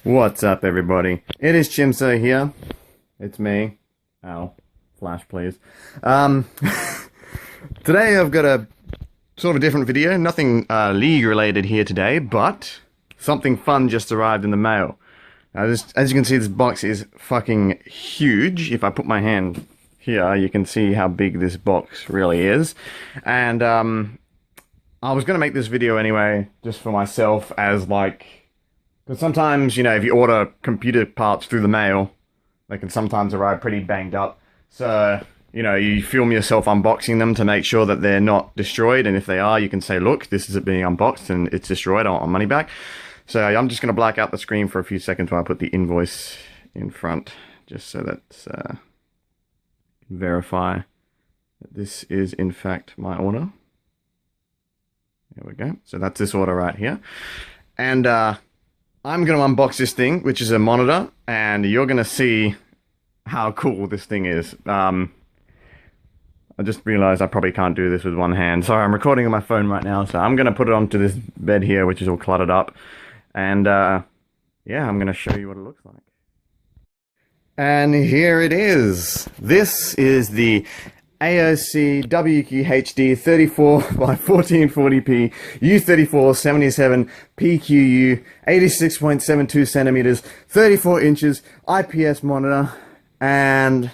What's up, everybody? It is Chimso here. It's me. Ow. Flash, please. Today I've got a sort of a different video. Nothing League related here today, but something fun just arrived in the mail. As you can see, this box is fucking huge. If I put my hand here, you can see how big this box really is. And I was going to make this video anyway, just for myself, as like... Because sometimes, you know, if you order computer parts through the mail, they can sometimes arrive pretty banged up. So, you know, you film yourself unboxing them to make sure that they're not destroyed. And if they are, you can say, look, this is it being unboxed and it's destroyed, I want my money back. So I'm just going to black out the screen for a few seconds while I put the invoice in front, just so that verify that this is in fact my order. There we go. So that's this order right here. And I'm going to unbox this thing, which is a monitor, and you're going to see how cool this thing is. I just realized I probably can't do this with one hand. Sorry, I'm recording on my phone right now, so I'm going to put it onto this bed here, which is all cluttered up. And yeah, I'm going to show you what it looks like. And here it is. This is the AOC WQHD 34 by 1440p U34 77 PQU 86.72 centimeters 34 inches IPS monitor, and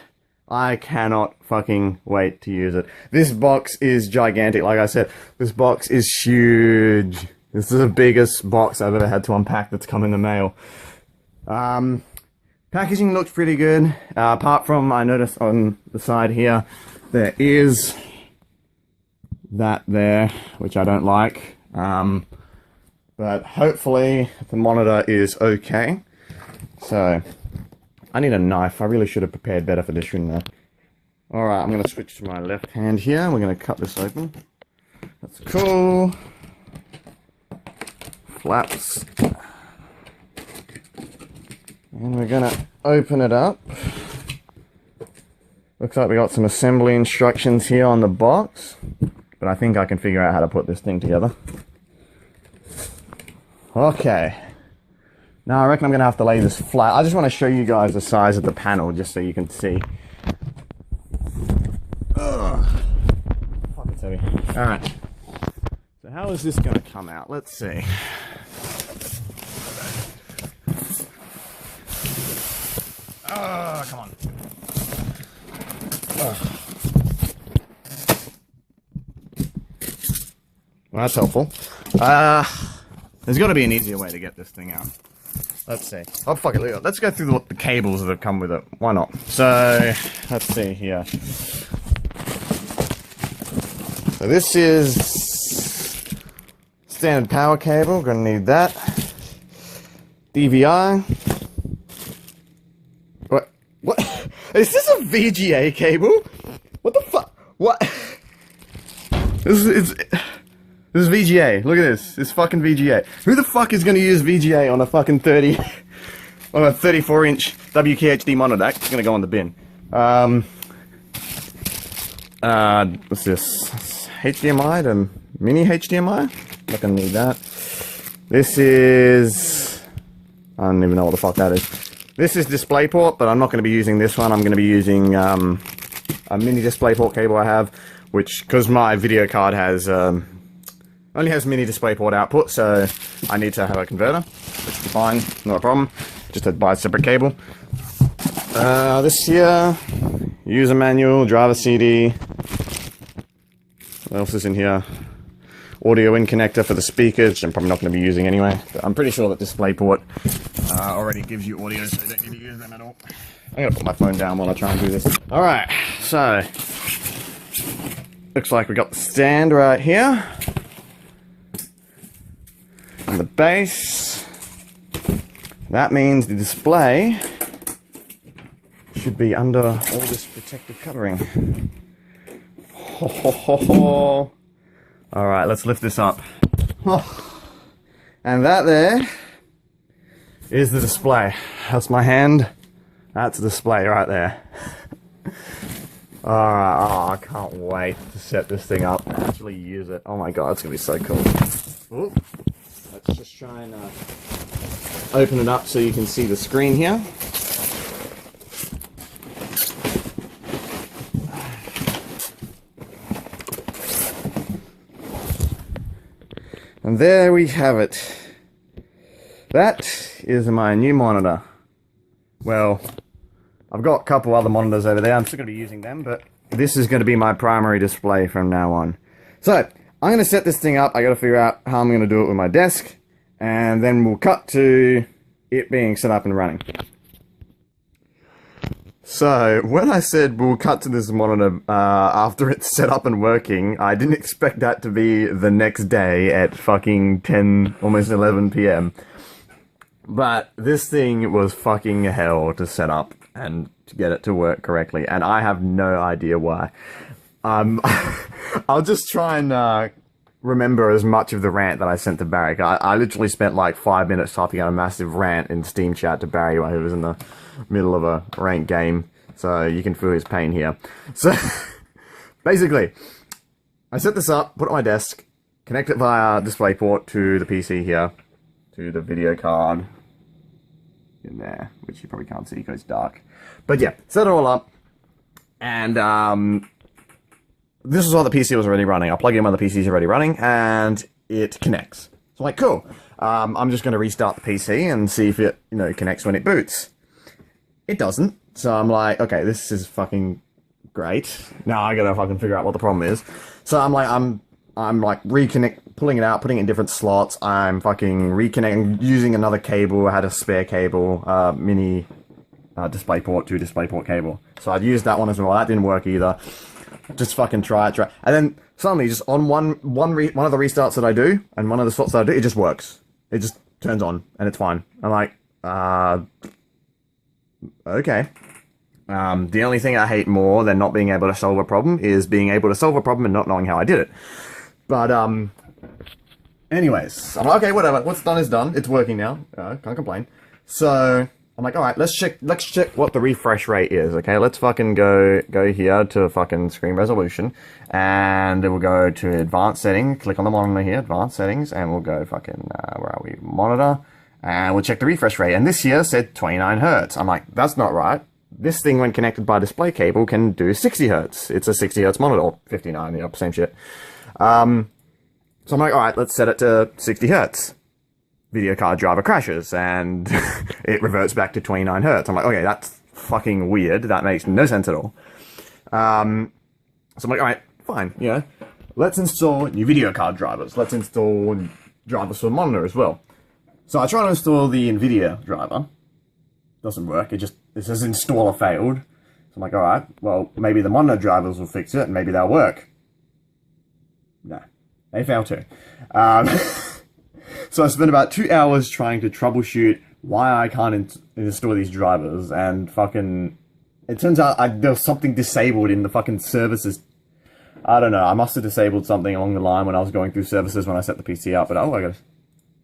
I cannot fucking wait to use it. This box is gigantic. Like I said, this box is huge. This is the biggest box I've ever had to unpack that's come in the mail. Packaging looks pretty good, apart from, I noticed on the side here, there is that there, which I don't like, but hopefully the monitor is okay. So, I need a knife. I really should have prepared better for this, shouldn't I? Alright, I'm going to switch to my left hand here. We're going to cut this open. That's cool. Flaps. And we're going to open it up. Looks like we got some assembly instructions here on the box, but I think I can figure out how to put this thing together. Okay. Now I reckon I'm going to have to lay this flat. I just want to show you guys the size of the panel just so you can see. Ugh. Fuck, it's heavy. Alright. So how is this going to come out? Let's see. Oh, come on. Well, that's helpful. There's got to be an easier way to get this thing out. Let's see. Oh, fuck it. Let's go through the cables that have come with it. Why not? So, let's see here. So this is standard power cable. Gonna need that. DVI. What? Is this a VGA cable? What the fuck? What? This is VGA. Look at this. It's fucking VGA. Who the fuck is gonna use VGA on a fucking 34-inch WQHD monitor? That's gonna go on the bin. What's this? HDMI to mini HDMI? Not gonna need that. This is... I don't even know what the fuck that is. This is DisplayPort, but I'm not going to be using this one. I'm going to be using a mini DisplayPort cable I have, which, because my video card has only has mini DisplayPort output, so I need to have a converter, which is fine, not a problem. Just had to buy a separate cable. This here, user manual, driver CD. What else is in here? Audio in connector for the speakers, which I'm probably not going to be using anyway. But I'm pretty sure that DisplayPort already gives you audio, so you don't need to use them at all. I'm going to put my phone down while I try and do this. Alright, so... looks like we got the stand right here. And the base. That means the display should be under all this protective covering. Ho ho ho ho! Alright, let's lift this up. Oh. And that there is the display. That's my hand. That's the display right there. Alright, oh, I can't wait to set this thing up and actually use it. Oh my god, it's gonna be so cool. Ooh. Let's just try and open it up so you can see the screen here. And there we have it. That is my new monitor. Well, I've got a couple other monitors over there. I'm still going to be using them, but this is going to be my primary display from now on. So, I'm going to set this thing up. I got to figure out how I'm going to do it with my desk, and then we'll cut to it being set up and running. So, when I said we'll cut to this monitor after it's set up and working, I didn't expect that to be the next day at fucking 10, almost 11 PM. But this thing was fucking hell to set up and to get it to work correctly, and I have no idea why. I'll just try and remember as much of the rant that I sent to Barry. I literally spent like 5 minutes typing out a massive rant in Steam chat to Barry while he was in the middle of a ranked game, so you can feel his pain here. So, basically, I set this up, put it on my desk, connect it via DisplayPort to the PC here, to the video card in there, which you probably can't see because it's dark. But yeah, set it all up, and this is while the PC was already running. I'll plug in while the PC is already running, and it connects. So I'm like, cool. I'm just going to restart the PC and see if it, connects when it boots. It doesn't. So I'm like, okay, this is fucking great. Now I gotta fucking figure out what the problem is. So I'm like pulling it out, putting it in different slots. I'm fucking reconnecting, using another cable. I had a spare cable, mini DisplayPort to DisplayPort cable. So I'd used that one as well. That didn't work either. Just fucking try it. And then suddenly, just on one of the restarts that I do, and one of the slots that I do, it just works. It just turns on, and it's fine. I'm like, okay. The only thing I hate more than not being able to solve a problem is being able to solve a problem and not knowing how I did it. But, anyways, I'm like, okay, whatever. What's done is done. It's working now. Can't complain. So, I'm like, alright, let's check what the refresh rate is, okay? Let's fucking go here to fucking screen resolution, and then we'll go to advanced settings, click on the monitor here, advanced settings, and we'll go fucking, where are we, monitor, and we'll check the refresh rate, and this here said 29 Hertz. I'm like, that's not right. This thing, when connected by display cable, can do 60 Hertz. It's a 60 Hertz monitor, or 59, same shit. So I'm like, alright, let's set it to 60 Hertz. Video card driver crashes, and it reverts back to 29 Hertz. I'm like, okay, that's fucking weird. That makes no sense at all. So I'm like, alright, fine, let's install new video card drivers. Let's install drivers for the monitor as well. So I try to install the NVIDIA driver. Doesn't work. It says installer failed. So I'm like, alright, well, maybe the monitor drivers will fix it, and maybe they'll work. No, they fail too. So I spent about 2 hours trying to troubleshoot why I can't install these drivers, and fucking, it turns out there was something disabled in the fucking services. I don't know, I must have disabled something along the line when I was going through services when I set the PC up, but oh, I got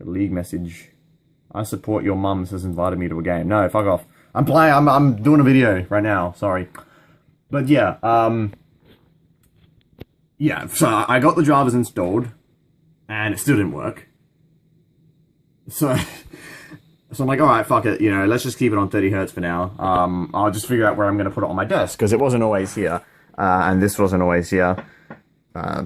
a league message. I support your mum, has invited me to a game. No, fuck off. I'm doing a video right now, sorry. But yeah, so I got the drivers installed, and it still didn't work. So I'm like, alright, fuck it, let's just keep it on 30 Hertz for now. I'll just figure out where I'm going to put it on my desk, because it wasn't always here, and this wasn't always here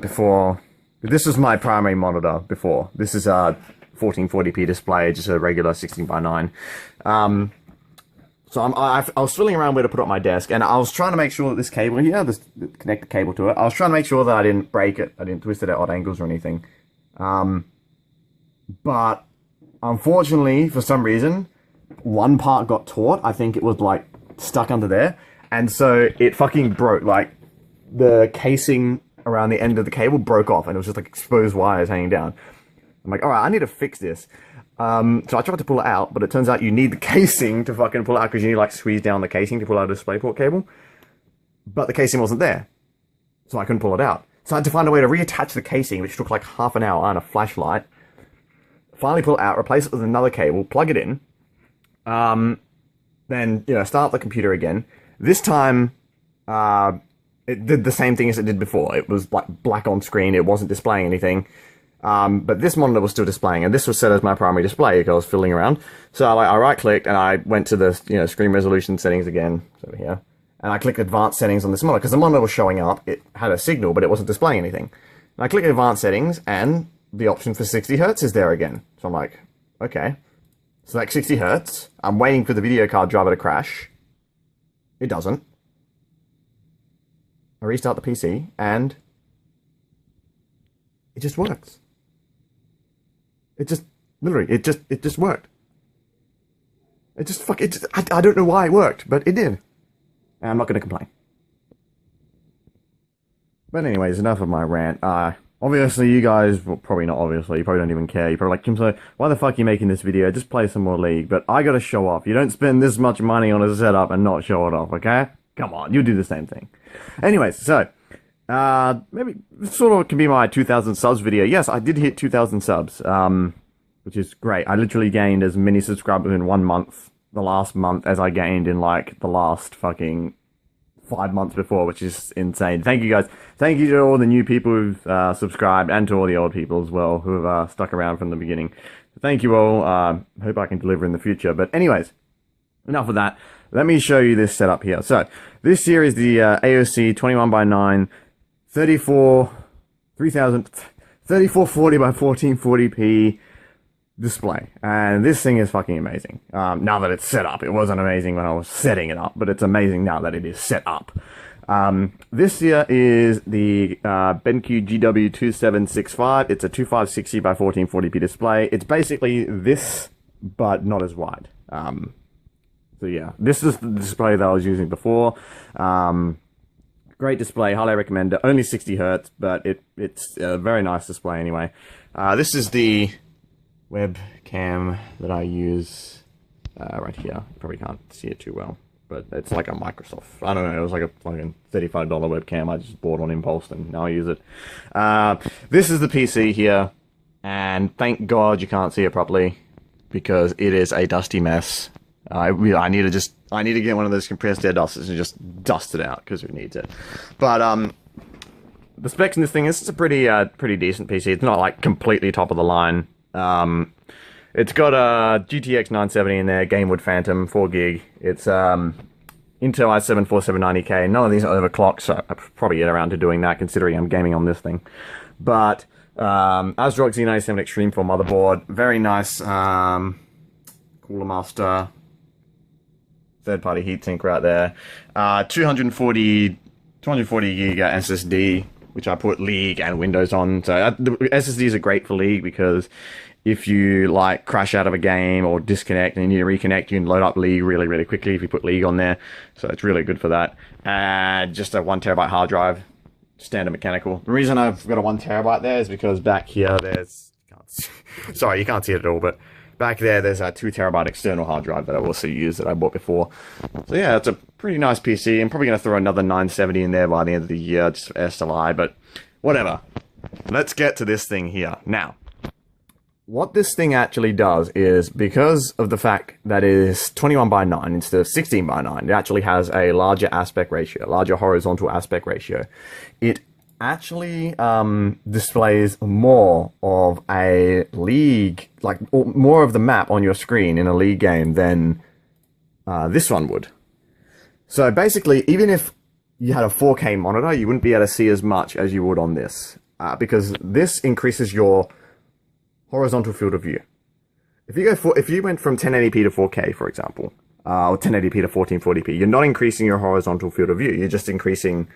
before. This was my primary monitor before. This is a 1440p display, just a regular 16:9. So I was fiddling around where to put it on my desk, and I was trying to make sure that this cable here, connect the cable to it, I was trying to make sure that I didn't break it, I didn't twist it at odd angles or anything. But unfortunately, for some reason, one part got taut. I think it was, like, stuck under there. And so it fucking broke. Like, the casing around the end of the cable broke off. And it was just, like, exposed wires hanging down. I'm like, alright, I need to fix this. So I tried to pull it out, but it turns out you need the casing to fucking pull it out, because you need to, like, squeeze down the casing to pull out a DisplayPort cable. But the casing wasn't there. So I couldn't pull it out. So I had to find a way to reattach the casing, which took, like, half an hour and a flashlight. Finally pull it out, replace it with another cable, plug it in, then, start the computer again. This time, it did the same thing as it did before. It was, like, black on screen, it wasn't displaying anything. But this monitor was still displaying, and this was set as my primary display because I was fiddling around. So I right-clicked and I went to the screen resolution settings again, it's over here, and I clicked advanced settings on this monitor because the monitor was showing up. It had a signal, but it wasn't displaying anything. And I click advanced settings, and the option for 60 Hertz is there again. So I'm like, okay, select 60 Hertz. I'm waiting for the video card driver to crash. It doesn't. I restart the PC, and it just works. It just, literally, it just worked. I don't know why it worked, but it did. And I'm not going to complain. But anyways, enough of my rant. Obviously, you guys, well, probably not obviously, you probably don't even care. You're probably like, Kimso, why the fuck are you making this video? Just play some more League. But I gotta show off. You don't spend this much money on a setup and not show it off, okay? Come on, you do the same thing. Anyways, so, maybe sort of can be my 2,000 subs video. Yes, I did hit 2,000 subs, which is great. I literally gained as many subscribers in 1 month, the last month, as I gained in, like, the last fucking 5 months before, which is insane. Thank you guys. Thank you to all the new people who've subscribed, and to all the old people as well who have stuck around from the beginning. Thank you all. Hope I can deliver in the future. But anyways, enough of that. Let me show you this setup here. So this here is the AOC 21:9 3440 by 1440p display, and this thing is fucking amazing. Now that it's set up. It wasn't amazing when I was setting it up, but it's amazing now that it is set up. This here is the BenQ GW2765. It's a 2560 by 1440p display. It's basically this, but not as wide. So yeah, this is the display that I was using before. Great display, highly recommend it. Only 60 Hertz, but it's a very nice display anyway. This is the webcam that I use right here. You probably can't see it too well, but it's like a Microsoft. I don't know, it was like a $35 webcam I just bought on impulse, and now I use it. This is the PC here, and thank God you can't see it properly, because it is a dusty mess. I need to get one of those compressed air dusters and just dust it out, because it needs it. But the specs in this thing is, it's a pretty decent PC. It's not like completely top of the line. It's got a GTX 970 in there, Gamewood Phantom, 4GB. It's Intel i7 4790K. None of these are overclocked, so I probably get around to doing that, considering I'm gaming on this thing. But ASRock Z97 Extreme 4 motherboard, very nice Cooler Master third-party heatsink right there. 240 gig SSD, which I put League and Windows on. So the SSDs are great for League, because if you like crash out of a game or disconnect and you need to reconnect, you can load up League really quickly if you put League on there. So it's really good for that. And just a 1 terabyte hard drive, standard mechanical. The reason I've got a 1 terabyte there is because back here there's, sorry, you can't see it at all, but back there's a 2 terabyte external hard drive that I also use that I bought before. So yeah, it's a pretty nice PC. I'm probably going to throw another 970 in there by the end of the year, just for SLI, but whatever. Let's get to this thing here. Now, what this thing actually does is, because of the fact that it is 21:9 instead of 16:9, it actually has a larger aspect ratio, larger horizontal aspect ratio. It actually displays more of a League, like more of the map on your screen in a League game than this one would. So basically, even if you had a 4K monitor, you wouldn't be able to see as much as you would on this, because this increases your horizontal field of view. If you went from 1080p to 4K, for example, or 1080p to 1440p, you're not increasing your horizontal field of view. You're just increasing.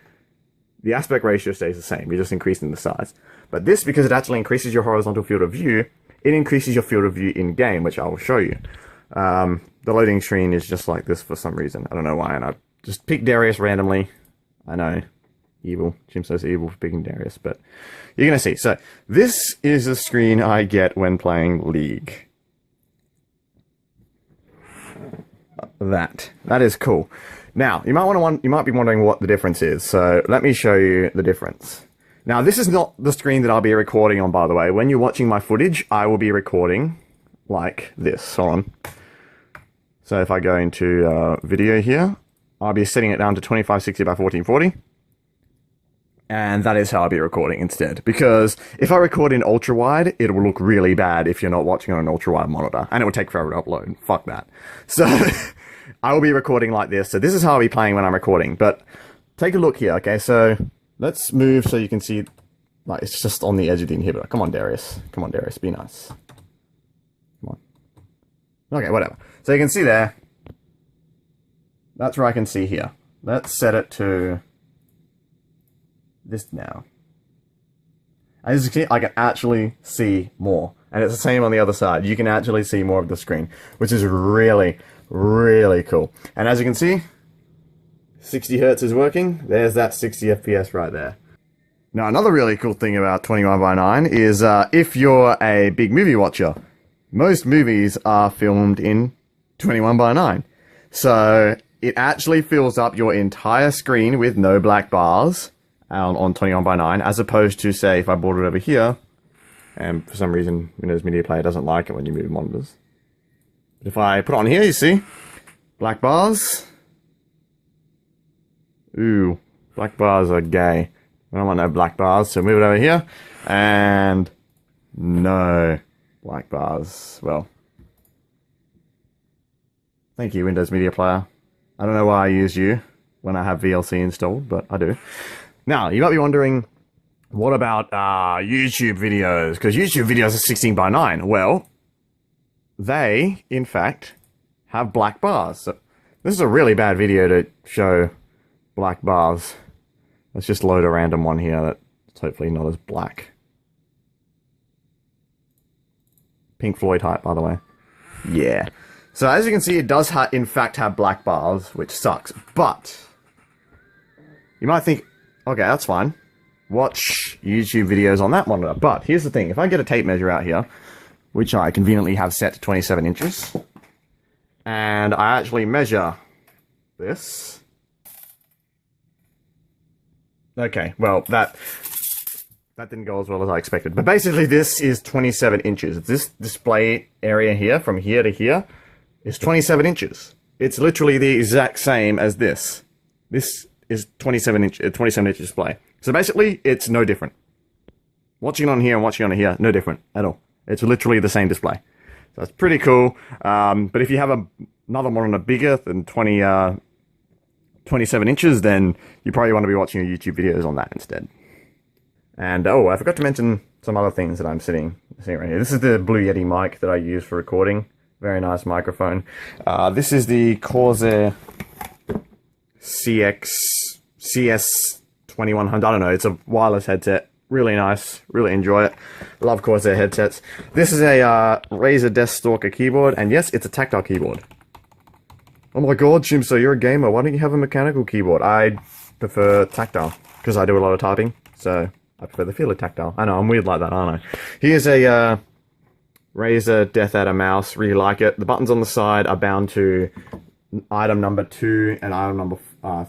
The aspect ratio stays the same, you're just increasing the size. But this, because it actually increases your horizontal field of view, it increases your field of view in-game, which I will show you. The loading screen is just like this for some reason. I don't know why, and I just picked Darius randomly. I know, evil. Chimso's evil for picking Darius, but you're gonna see. So, this is the screen I get when playing League. That is cool. Now, you might be wondering what the difference is, so let me show you the difference. Now, this is not the screen that I'll be recording on, by the way. When you're watching my footage, I will be recording like this. Hold on. So if I go into video here, I'll be setting it down to 2560 by 1440. And that is how I'll be recording instead. Because if I record in ultra wide, it will look really bad if you're not watching on an ultra wide monitor. And it will take forever to upload. Fuck that. So I will be recording like this. So this is how I'll be playing when I'm recording. But take a look here, okay? So let's move so you can see. Like, it's just on the edge of the inhibitor. Come on, Darius. Come on, Darius. Be nice. Come on. Okay, whatever. So you can see there. That's where I can see here. Let's set it to this now. As you can see, I can actually see more. And it's the same on the other side. You can actually see more of the screen, which is really, really cool. And as you can see, 60 Hertz is working. There's that 60 FPS right there. Now, another really cool thing about 21:9 is if you're a big movie watcher, most movies are filmed in 21:9. So it actually fills up your entire screen with no black bars on 21:9, as opposed to, say, if I brought it over here, and for some reason Windows Media Player doesn't like it when you move monitors. But if I put it on here, you see, black bars. Ooh, black bars are gay. I don't want no black bars, so move it over here, and no black bars. Well, thank you, Windows Media Player. I don't know why I use you when I have VLC installed, but I do. Now, you might be wondering, what about YouTube videos? Because YouTube videos are 16:9. Well, they, in fact, have black bars. So this is a really bad video to show black bars. Let's just load a random one here that's hopefully not as black. Pink Floyd hype, by the way. Yeah. So as you can see, it does in fact have black bars, which sucks. But you might think, okay, that's fine. Watch YouTube videos on that monitor. But here's the thing. If I get a tape measure out here, which I conveniently have set to 27 inches, and I actually measure this. Okay, well, that didn't go as well as I expected. But basically, this is 27 inches. This display area here, from here to here, is 27 inches. It's literally the exact same as this. This is 27 inch display. So basically, it's no different. Watching on here and watching on here, no different at all. It's literally the same display. So that's pretty cool. But if you have another monitor bigger than 27 inches, then you probably want to be watching your YouTube videos on that instead. And oh, I forgot to mention some other things that I'm sitting right here. This is the Blue Yeti mic that I use for recording. Very nice microphone. This is the Corsair CS2100. I don't know, it's a wireless headset. Really nice, really enjoy it. Love Corsair headsets. This is a Razer Deathstalker keyboard, and yes, it's a tactile keyboard. Oh my god, Chimso, you're a gamer. Why don't you have a mechanical keyboard? I prefer tactile, because I do a lot of typing, so I prefer the feel of tactile. I know, I'm weird like that, aren't I? Here's a Razer Death Adder mouse. Really like it. The buttons on the side are bound to item number 2 and item number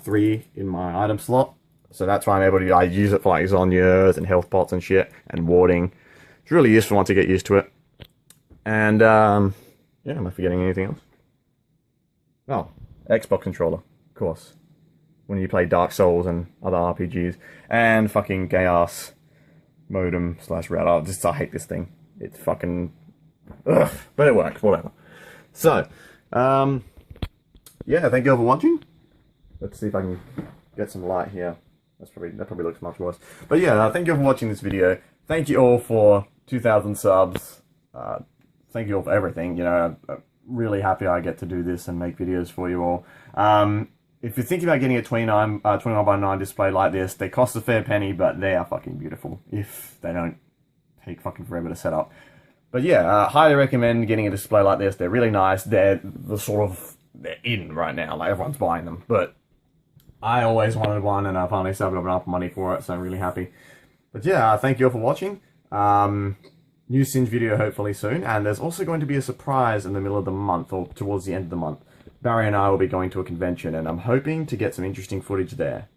3 in my item slot. So that's why I'm able to I use it for like Zhonya's and health pots and shit, and warding. It's really useful once you get used to it. And, yeah, am I forgetting anything else? Oh, Xbox controller, of course. When you play Dark Souls and other RPGs. And fucking gay-ass modem / router. I hate this thing. It's fucking... ugh, but it works, whatever. So, yeah, thank you all for watching. Let's see if I can get some light here. That probably looks much worse. But yeah, thank you all for watching this video. Thank you all for 2,000 subs. Thank you all for everything. You know, I'm really happy I get to do this and make videos for you all. If you're thinking about getting a 21:9 display like this, they cost a fair penny, but they are fucking beautiful. If they don't take fucking forever to set up. But yeah, highly recommend getting a display like this. They're really nice. They're in right now. Like, everyone's buying them. But I always wanted one, and I finally saved up enough money for it, so I'm really happy. But yeah, thank you all for watching. New Singe video hopefully soon, and there's also going to be a surprise in the middle of the month, or towards the end of the month. Barry and I will be going to a convention, and I'm hoping to get some interesting footage there.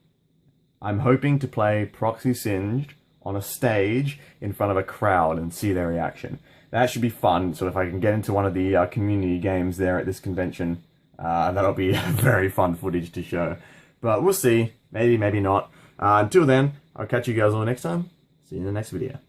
I'm hoping to play Proxy Singed on a stage in front of a crowd and see their reaction. That should be fun, so if I can get into one of the community games there at this convention, that'll be very fun footage to show. But we'll see. Maybe, maybe not. Until then, I'll catch you guys all next time. See you in the next video.